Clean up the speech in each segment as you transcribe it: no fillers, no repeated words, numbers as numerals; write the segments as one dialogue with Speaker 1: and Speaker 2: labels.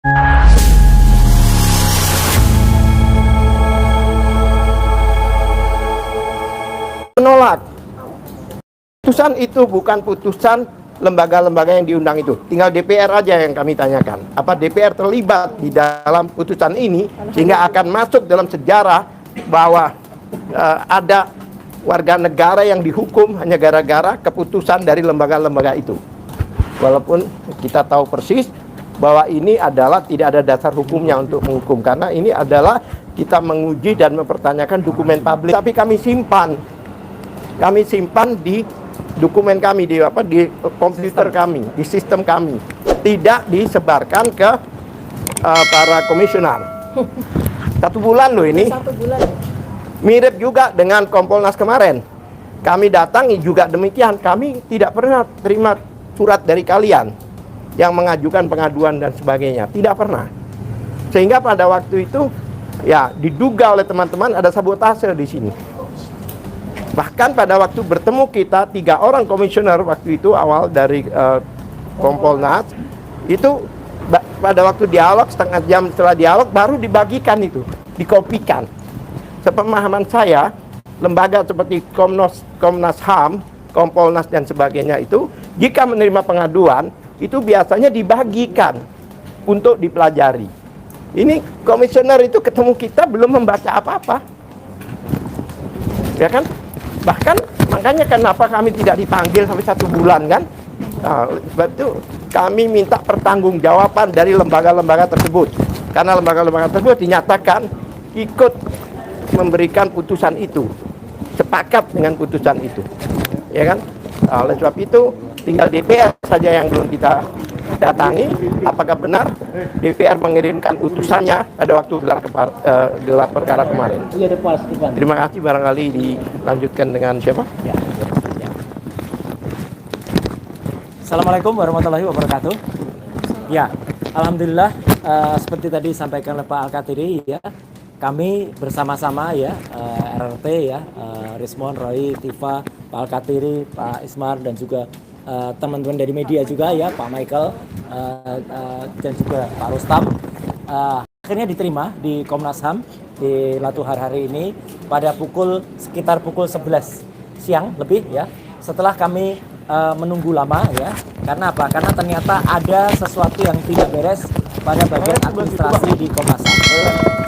Speaker 1: Menolak. Putusan itu bukan putusan lembaga-lembaga yang diundang itu. Tinggal DPR aja yang kami tanyakan. Apa DPR terlibat di dalam putusan ini sehingga akan masuk dalam sejarah bahwa ada warga negara yang dihukum hanya gara-gara keputusan dari lembaga-lembaga itu. Walaupun kita tahu persis bahwa ini adalah tidak ada dasar hukumnya untuk menghukum, karena ini adalah kita menguji dan mempertanyakan dokumen publik. Tapi kami simpan di dokumen kami, di komputer kami, di sistem kami, tidak disebarkan ke para komisioner. 1 bulan loh ini.
Speaker 2: 1 bulan.
Speaker 1: Mirip juga dengan Kompolnas kemarin. Kami datangi juga demikian. Kami tidak pernah terima surat dari kalian yang mengajukan pengaduan dan sebagainya. Tidak pernah. Sehingga pada waktu itu ya diduga oleh teman-teman ada sabotase di sini. Bahkan pada waktu bertemu kita 3 orang komisioner waktu itu awal dari Kompolnas itu pada waktu dialog setengah jam setelah dialog baru dibagikan itu, dikopikan. Sepemahaman saya, lembaga seperti Komnas HAM, Kompolnas dan sebagainya itu jika menerima pengaduan itu biasanya dibagikan untuk dipelajari. Ini komisioner itu ketemu kita belum membaca apa-apa. Ya kan? Bahkan makanya kenapa kami tidak dipanggil sampai 1 bulan kan? Sebab itu kami minta pertanggungjawaban dari lembaga-lembaga tersebut. Karena lembaga-lembaga tersebut dinyatakan ikut memberikan putusan itu, sepakat dengan putusan itu. Ya kan? Oleh sebab itu tinggal DPR saja yang belum kita datangi. Apakah benar DPR mengirimkan putusannya pada waktu gelar perkara kemarin? Terima kasih. Barangkali dilanjutkan dengan siapa?
Speaker 3: Ya. Assalamualaikum warahmatullahi wabarakatuh. Ya, alhamdulillah seperti tadi disampaikan oleh Pak Al-Katiri ya, kami bersama-sama ya RRT ya, Rismon, Roy, Tifa, Pak Al-Katiri, Pak Ismar dan juga teman-teman dari media juga ya, Pak Michael dan juga Pak Rustam akhirnya diterima di Komnas HAM di Latuhar hari ini pada sekitar pukul 11 siang lebih ya, setelah kami menunggu lama ya. Karena apa? Karena ternyata ada sesuatu yang tidak beres pada bagian administrasi di Komnas HAM.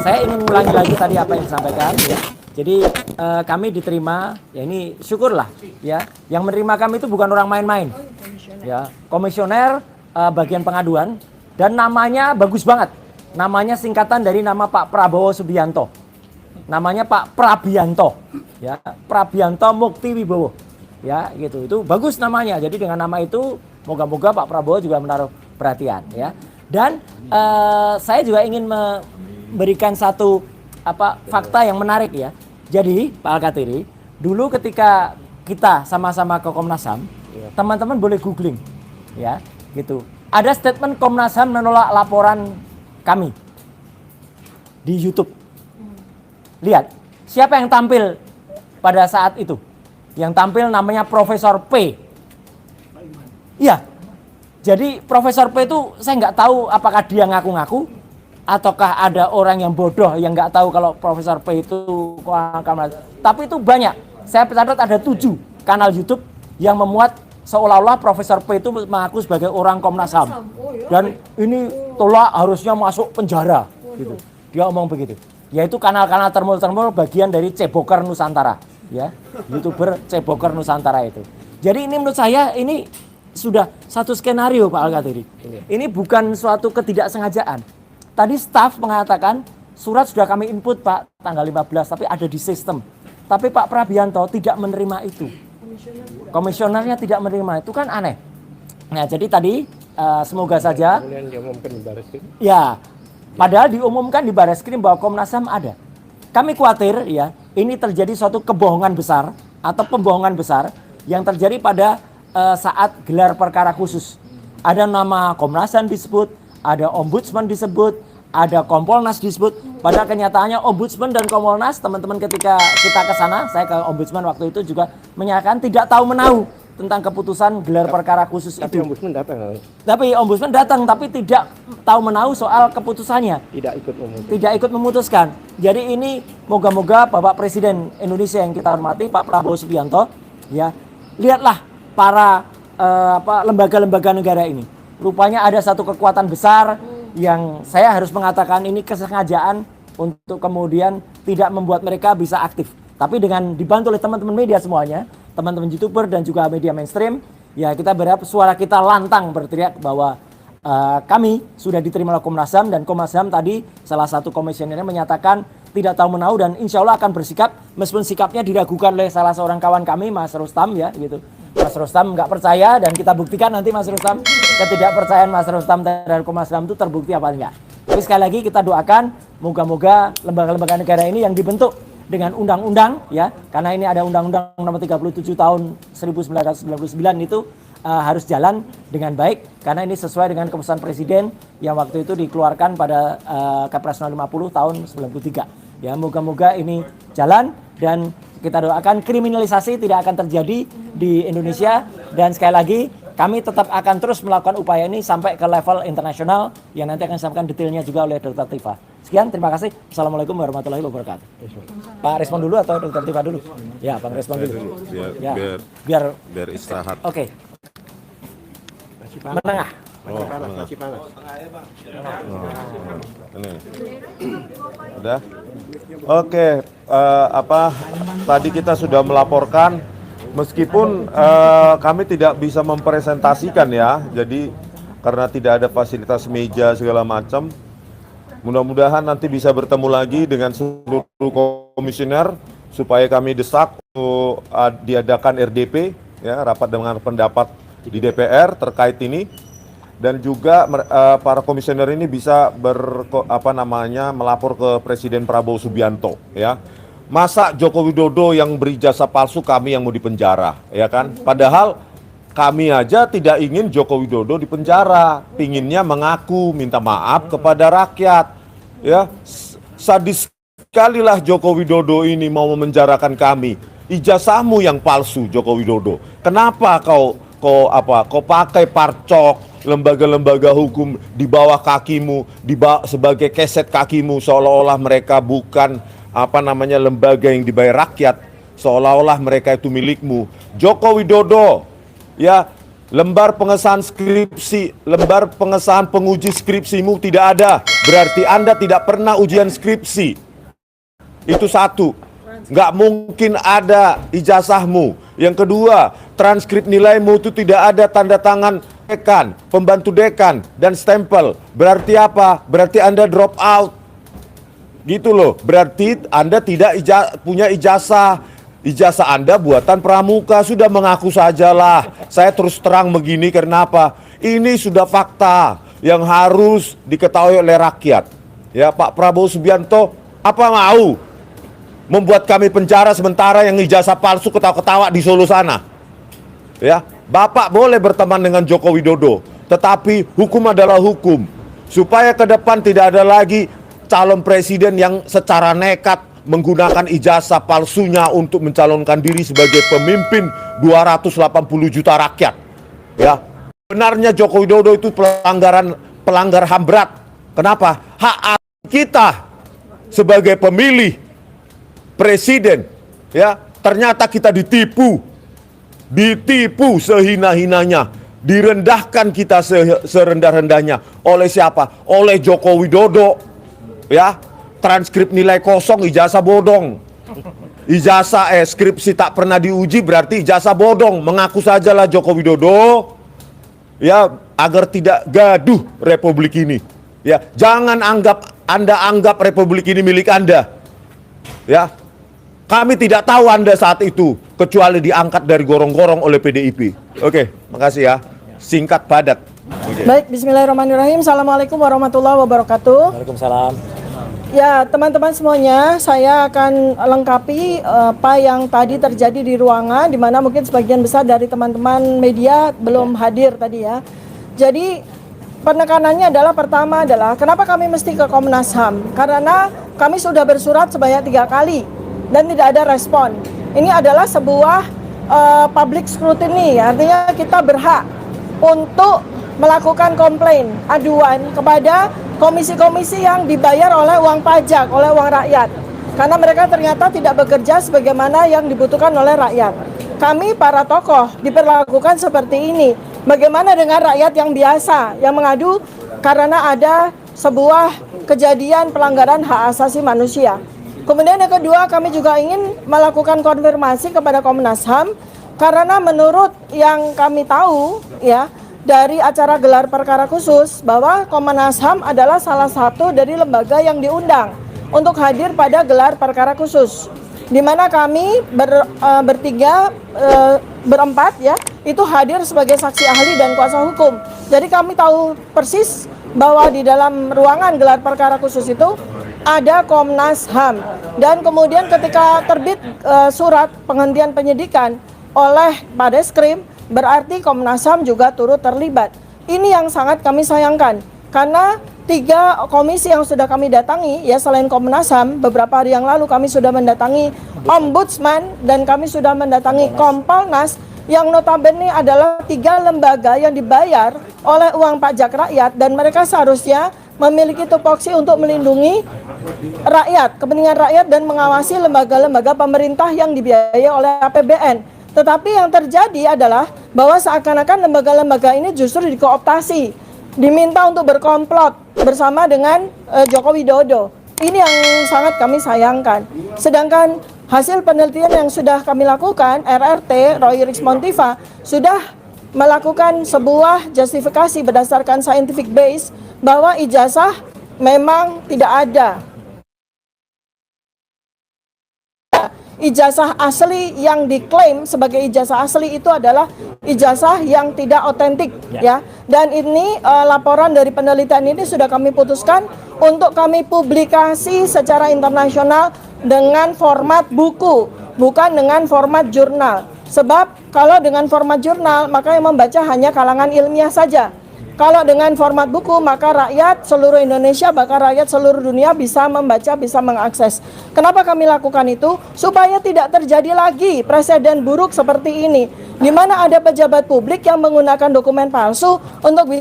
Speaker 3: Saya ingin ulangi lagi tadi apa yang disampaikan ya. Jadi kami diterima, ya ini syukurlah ya. Yang menerima kami itu bukan orang main-main. Ya, komisioner bagian pengaduan dan namanya bagus banget. Namanya singkatan dari nama Pak Prabowo Subianto. Namanya Pak Prabianto. Ya, Prabianto Mukti Wibowo. Ya, gitu. Itu bagus namanya. Jadi dengan nama itu moga-moga Pak Prabowo juga menaruh perhatian ya. Dan saya juga ingin memberikan satu fakta yang menarik ya. Jadi Pak Al-Katiri, dulu ketika kita sama-sama ke Komnas HAM, teman-teman boleh googling ya, gitu. Ada statement Komnas HAM menolak laporan kami di YouTube. Lihat, siapa yang tampil pada saat itu? Yang tampil namanya Profesor P. Iya. Jadi Profesor P itu saya nggak tahu apakah dia ngaku-ngaku ataukah ada orang yang bodoh yang nggak tahu kalau Profesor P itu Komnas. Tapi itu banyak. Saya catat ada 7 kanal YouTube yang memuat seolah-olah Profesor P itu mengaku sebagai orang Komnas HAM. Dan ini tolak harusnya masuk penjara gitu. Dia omong begitu. Yaitu kanal-kanal termul-termul bagian dari Ceboker Nusantara. Ya, YouTuber Ceboker Nusantara itu. Jadi ini menurut saya ini sudah satu skenario Pak Al-Katiri. Ini bukan suatu ketidaksengajaan. Tadi staf mengatakan surat sudah kami input Pak tanggal 15 tapi ada di sistem. Tapi Pak Prabianto tidak menerima itu. Komisionernya tidak menerima itu kan aneh. Nah jadi tadi semoga saja.
Speaker 1: Kemudian diumumkan di Barreskrim.
Speaker 3: Ya, padahal diumumkan di Barreskrim bahwa Komnas HAM ada. Kami khawatir ya, ini terjadi suatu kebohongan besar atau pembohongan besar yang terjadi pada saat gelar perkara khusus. Ada nama Komnas HAM disebut, ada Ombudsman disebut, ada Kompolnas disebut. Pada kenyataannya Ombudsman dan Kompolnas, teman-teman ketika kita ke sana, saya ke Ombudsman waktu itu juga menyatakan tidak tahu menahu tentang keputusan gelar perkara khusus
Speaker 1: Tapi
Speaker 3: itu.
Speaker 1: Ombudsman datang,
Speaker 3: Tapi Ombudsman datang, tapi tidak tahu menahu soal keputusannya. Tidak ikut memutuskan. Jadi ini moga-moga Bapak Presiden Indonesia yang kita hormati, Pak Prabowo Subianto, ya, lihatlah para lembaga-lembaga negara ini. Rupanya ada satu kekuatan besar yang saya harus mengatakan ini kesengajaan untuk kemudian tidak membuat mereka bisa aktif. Tapi dengan dibantu oleh teman-teman media semuanya, teman-teman YouTuber dan juga media mainstream, ya kita berharap suara kita lantang berteriak bahwa kami sudah diterima oleh Komnas HAM, dan Komnas HAM tadi salah satu komisionernya menyatakan tidak tahu menahu dan insya Allah akan bersikap meskipun sikapnya diragukan oleh salah seorang kawan kami, Mas Rustam, ya gitu. Mas Rustam nggak percaya dan kita buktikan nanti Mas Rustam, ketidakpercayaan Mas Rustam terhadap Komnas HAM itu terbukti apa enggak. Tapi sekali lagi kita doakan moga-moga lembaga-lembaga negara ini yang dibentuk dengan undang-undang, ya, karena ini ada Undang-Undang Nomor 37 Tahun 1999 itu harus jalan dengan baik karena ini sesuai dengan keputusan Presiden yang waktu itu dikeluarkan pada Kepres 50 tahun 93. Ya, moga-moga ini jalan dan kita doakan kriminalisasi tidak akan terjadi di Indonesia, dan sekali lagi kami tetap akan terus melakukan upaya ini sampai ke level internasional yang nanti akan disampaikan detailnya juga oleh Dr. Tifa. Sekian, terima kasih. Assalamualaikum warahmatullahi wabarakatuh. Pak respon dulu atau Dr. Tifa dulu? Ya, Bang respon dulu. Biar
Speaker 2: istirahat.
Speaker 3: Oke. Menengah.
Speaker 1: Masih panas.
Speaker 2: Ini. Udah? Oke, tadi kita sudah melaporkan meskipun kami tidak bisa mempresentasikan ya. Jadi karena tidak ada fasilitas meja segala macam. Mudah-mudahan nanti bisa bertemu lagi dengan seluruh komisioner supaya kami desak untuk diadakan RDP, ya, rapat dengan pendapat di DPR terkait ini, dan juga para komisioner ini bisa melapor ke Presiden Prabowo Subianto, ya. Masa Joko Widodo yang berijazah palsu kami yang mau dipenjara, ya kan? Padahal kami aja tidak ingin Joko Widodo dipenjara, pinginnya mengaku minta maaf kepada rakyat, ya. Sadis sekali lah Joko Widodo ini mau memenjarakan kami. Ijazahmu yang palsu, Joko Widodo. Kenapa kau pakai parcok, lembaga-lembaga hukum di bawah kakimu, sebagai keset kakimu, seolah-olah mereka bukan lembaga yang dibayar rakyat, seolah-olah mereka itu milikmu. Joko Widodo, ya, lembar pengesahan skripsi, lembar pengesahan penguji skripsimu tidak ada, berarti Anda tidak pernah ujian skripsi. Itu satu, nggak mungkin ada ijazahmu. Yang kedua, transkrip nilaimu itu tidak ada tanda tangan dekan, pembantu dekan, dan stempel. Berarti apa? Berarti Anda drop out. Gitu loh, berarti Anda tidak punya ijazah. Ijazah Anda buatan pramuka, sudah mengaku sajalah. Saya terus terang begini karena apa? Ini sudah fakta yang harus diketahui oleh rakyat. Ya, Pak Prabowo Subianto, apa mau membuat kami penjara sementara yang ijazah palsu ketawa-ketawa di Solo sana? Ya, Bapak boleh berteman dengan Joko Widodo, tetapi hukum adalah hukum. Supaya ke depan tidak ada lagi calon presiden yang secara nekat menggunakan ijazah palsunya untuk mencalonkan diri sebagai pemimpin 280 juta rakyat. Ya, benarnya Joko Widodo itu pelanggar HAM berat. Kenapa? Hak kita sebagai pemilih presiden, ya, ternyata kita ditipu sehina-hinanya, direndahkan kita serendah-rendahnya. Oleh siapa? Oleh Joko Widodo, ya. Transkrip nilai kosong, ijazah bodong. Ijazah skripsi tak pernah diuji berarti ijazah bodong. Mengaku sajalah Joko Widodo, ya, agar tidak gaduh republik ini. Ya, jangan Anda anggap republik ini milik Anda. Ya. Kami tidak tahu Anda saat itu kecuali diangkat dari gorong-gorong oleh PDIP. Oke, makasih ya. Singkat padat. Oke.
Speaker 4: Baik, bismillahirrahmanirrahim. Assalamualaikum warahmatullahi wabarakatuh.
Speaker 3: Waalaikumsalam.
Speaker 4: Ya, teman-teman semuanya, saya akan lengkapi apa yang tadi terjadi di ruangan, di mana mungkin sebagian besar dari teman-teman media belum hadir tadi ya. Jadi penekanannya adalah, pertama adalah kenapa kami mesti ke Komnas HAM? Karena kami sudah bersurat sebanyak 3 kali dan tidak ada respon. Ini adalah sebuah public scrutiny, artinya kita berhak untuk melakukan komplain, aduan kepada komisi-komisi yang dibayar oleh uang pajak, oleh uang rakyat. Karena mereka ternyata tidak bekerja sebagaimana yang dibutuhkan oleh rakyat. Kami para tokoh diperlakukan seperti ini. Bagaimana dengan rakyat yang biasa, yang mengadu karena ada sebuah kejadian pelanggaran hak asasi manusia. Kemudian yang kedua, kami juga ingin melakukan konfirmasi kepada Komnas HAM, karena menurut yang kami tahu ya, dari acara gelar perkara khusus, bahwa Komnas HAM adalah salah satu dari lembaga yang diundang untuk hadir pada gelar perkara khusus, di mana kami berempat ya, itu hadir sebagai saksi ahli dan kuasa hukum. Jadi kami tahu persis bahwa di dalam ruangan gelar perkara khusus itu ada Komnas HAM. Dan kemudian ketika terbit surat penghentian penyidikan oleh Padeskrim, berarti Komnas HAM juga turut terlibat. Ini yang sangat kami sayangkan, karena 3 komisi yang sudah kami datangi, ya selain Komnas HAM, beberapa hari yang lalu kami sudah mendatangi Ombudsman dan kami sudah mendatangi Kompolnas, yang notabene adalah 3 lembaga yang dibayar oleh uang pajak rakyat, dan mereka seharusnya memiliki tupoksi untuk melindungi rakyat, kepentingan rakyat, dan mengawasi lembaga-lembaga pemerintah yang dibiayai oleh APBN. Tetapi yang terjadi adalah bahwa seakan-akan lembaga-lembaga ini justru dikooptasi, diminta untuk berkomplot bersama dengan Joko Widodo. Ini yang sangat kami sayangkan. Sedangkan hasil penelitian yang sudah kami lakukan, RRT, Roy Rismontiva, sudah melakukan sebuah justifikasi berdasarkan scientific base bahwa ijazah memang tidak ada. Ijazah asli yang diklaim sebagai ijazah asli itu adalah ijazah yang tidak otentik ya. Dan ini laporan dari penelitian ini sudah kami putuskan untuk kami publikasi secara internasional dengan format buku, bukan dengan format jurnal. Sebab kalau dengan format jurnal maka yang membaca hanya kalangan ilmiah saja. Kalau dengan format buku, maka rakyat seluruh Indonesia, bahkan rakyat seluruh dunia bisa membaca, bisa mengakses. Kenapa kami lakukan itu? Supaya tidak terjadi lagi presiden buruk seperti ini, di mana ada pejabat publik yang menggunakan dokumen palsu untuk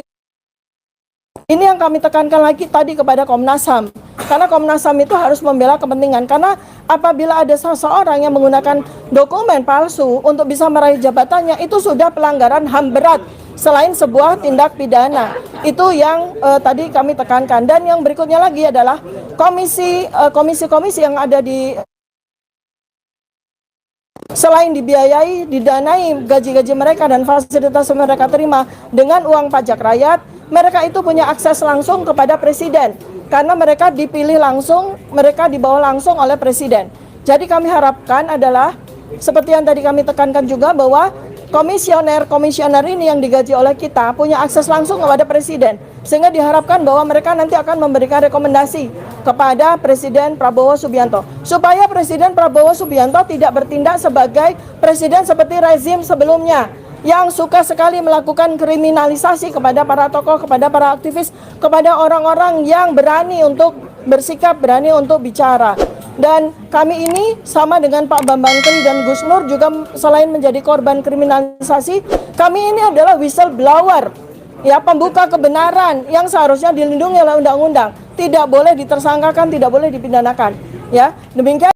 Speaker 4: ini yang kami tekankan lagi tadi kepada Komnas HAM. Karena Komnas HAM itu harus membela kepentingan. Karena apabila ada seseorang yang menggunakan dokumen palsu untuk bisa meraih jabatannya, itu sudah pelanggaran HAM berat. Selain sebuah tindak pidana, itu yang tadi kami tekankan. Dan yang berikutnya lagi adalah komisi-komisi yang ada di, selain dibiayai, didanai gaji-gaji mereka dan fasilitas yang mereka terima dengan uang pajak rakyat, mereka itu punya akses langsung kepada presiden. Karena mereka dipilih langsung, mereka dibawa langsung oleh presiden. Jadi kami harapkan adalah, seperti yang tadi kami tekankan juga, bahwa komisioner ini yang digaji oleh kita punya akses langsung kepada presiden, sehingga diharapkan bahwa mereka nanti akan memberikan rekomendasi kepada Presiden Prabowo Subianto, supaya Presiden Prabowo Subianto tidak bertindak sebagai presiden seperti rezim sebelumnya yang suka sekali melakukan kriminalisasi kepada para tokoh, kepada para aktivis, kepada orang-orang yang berani untuk bersikap, berani untuk bicara. Dan kami ini sama dengan Pak Bambang Tri dan Gus Nur juga selain menjadi korban kriminalisasi, kami ini adalah whistleblower, ya, pembuka kebenaran yang seharusnya dilindungi oleh undang-undang, tidak boleh ditersangkakan, tidak boleh dipidanakan. Ya, demikian